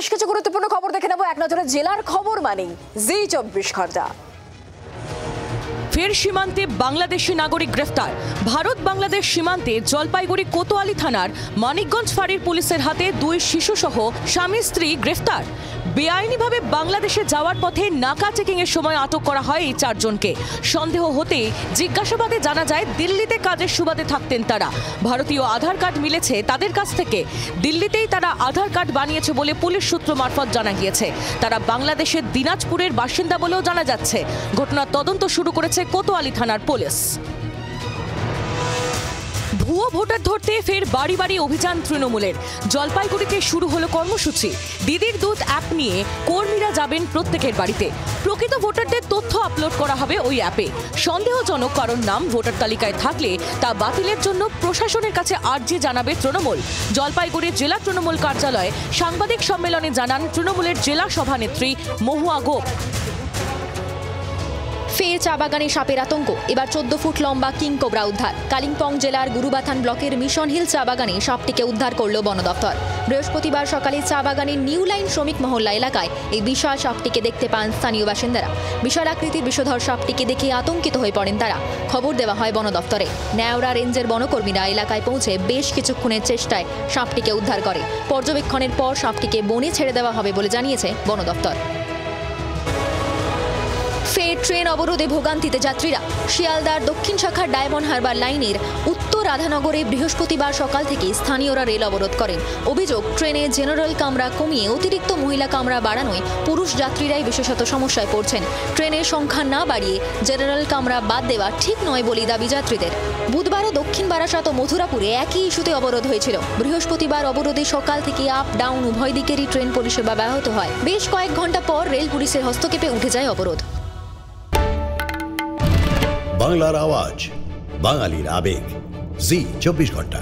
বেশ কিছু গুরুত্বপূর্ণ খবর দেখে নেব এক নজরে। জেলার খবর মানেই জি 24 ঘন্টা। ফের সীমান্তে বাংলাদেশি নাগরিক গ্রেফতার। ভারত বাংলাদেশ সীমান্তে জলপাইগুড়ি কোতোয়ালি থানার মানিকগঞ্জ ফাঁড়ির পুলিশের হাতে দুই শিশুসহ স্বামী স্ত্রী গ্রেফতার। বেআইনিভাবে বাংলাদেশে যাওয়ার পথে নাকা চেকিং এর সময় আটক করা হয় এই চারজনকে। সন্দেহ হতেই জিজ্ঞাসাবাদে জানা যায় দিল্লিতে কাজের সুবাদে থাকতেন তারা। ভারতীয় আধার কার্ড মিলেছে তাদের কাছ থেকে। দিল্লিতেই তারা আধার কার্ড বানিয়েছে বলে পুলিশ সূত্র মারফত জানা গিয়েছে। তারা বাংলাদেশের দিনাজপুরের বাসিন্দা বলেও জানা যাচ্ছে। ঘটনার তদন্ত শুরু করেছে কোতোয়ালি থানার পুলিশ। ভুয়ো ভোটার ধরতে ফের বাড়ি বাড়ি অভিযান তৃণমূলের। জলপাইগুড়িতে শুরু হলো কর্মসূচি। দিদির দুধ অ্যাপ নিয়ে কর্মীরা যাবেন প্রত্যেকের বাড়িতে। প্রকৃত ভোটারদের তথ্য আপলোড করা হবে ওই অ্যাপে। সন্দেহজনক কারোর নাম ভোটার তালিকায় থাকলে তা বাতিলের জন্য প্রশাসনের কাছে আর্জি জানাবে তৃণমূল। জলপাইগুড়ির জেলা তৃণমূল কার্যালয়ে সাংবাদিক সম্মেলনে জানান তৃণমূলের জেলা সভানেত্রী মহুয়া গোপ। ফের চা বাগানে সাপের আতঙ্ক। এবার 14 ফুট লম্বা কিং কোবরা উদ্ধার। কালিম্পং জেলার গুরুবাথান ব্লকের মিশন হিল চা বাগানে সাপটিকে উদ্ধার করল বন দপ্তর। বৃহস্পতিবার সকালে চা বাগানের নিউ লাইন শ্রমিক মহল্লা এলাকায় এই বিশাল সাপটিকে দেখতে পান স্থানীয় বাসিন্দারা। বিশাল আকৃতির বিষধর সাপটিকে দেখে আতঙ্কিত হয়ে পড়েন তারা। খবর দেওয়া হয় বন দপ্তরে। ন্যাওড়া রেঞ্জের বনকর্মীরা এলাকায় পৌঁছে বেশ কিছুক্ষণের চেষ্টায় সাপটিকে উদ্ধার করে। পর্যবেক্ষণের পর সাপটিকে বনে ছেড়ে দেওয়া হবে বলে জানিয়েছে বন দপ্তর। ফের ট্রেন অবরোধে ভোগান্তিতে যাত্রীরা। শিয়ালদার দক্ষিণ শাখার ডায়মন্ড হারবার লাইনের উত্তর রাধানগরে বৃহস্পতিবার সকাল থেকে স্থানীয়রা রেল অবরোধ করেন। অভিযোগ, ট্রেনে জেনারেল কামরা কমিয়ে অতিরিক্ত মহিলা কামরা বাড়ানোয় পুরুষ যাত্রীরাই বিশেষত সমস্যায় পড়ছেন। ট্রেনের সংখ্যা না বাড়িয়ে জেনারেল কামরা বাদ দেওয়া ঠিক নয় বলেই দাবি যাত্রীদের। বুধবারও দক্ষিণ বারাসাত ও মথুরাপুরে একই ইস্যুতে অবরোধ হয়েছিল। বৃহস্পতিবার অবরোধে সকাল থেকে আপ ডাউন উভয় দিকেরই ট্রেন পরিষেবা ব্যাহত হয়। বেশ কয়েক ঘন্টা পর রেল পুলিশের হস্তক্ষেপে উঠে যায় অবরোধ। বাংলার আওয়াজ, বাঙালির আবেগ, জি 24 ঘন্টা।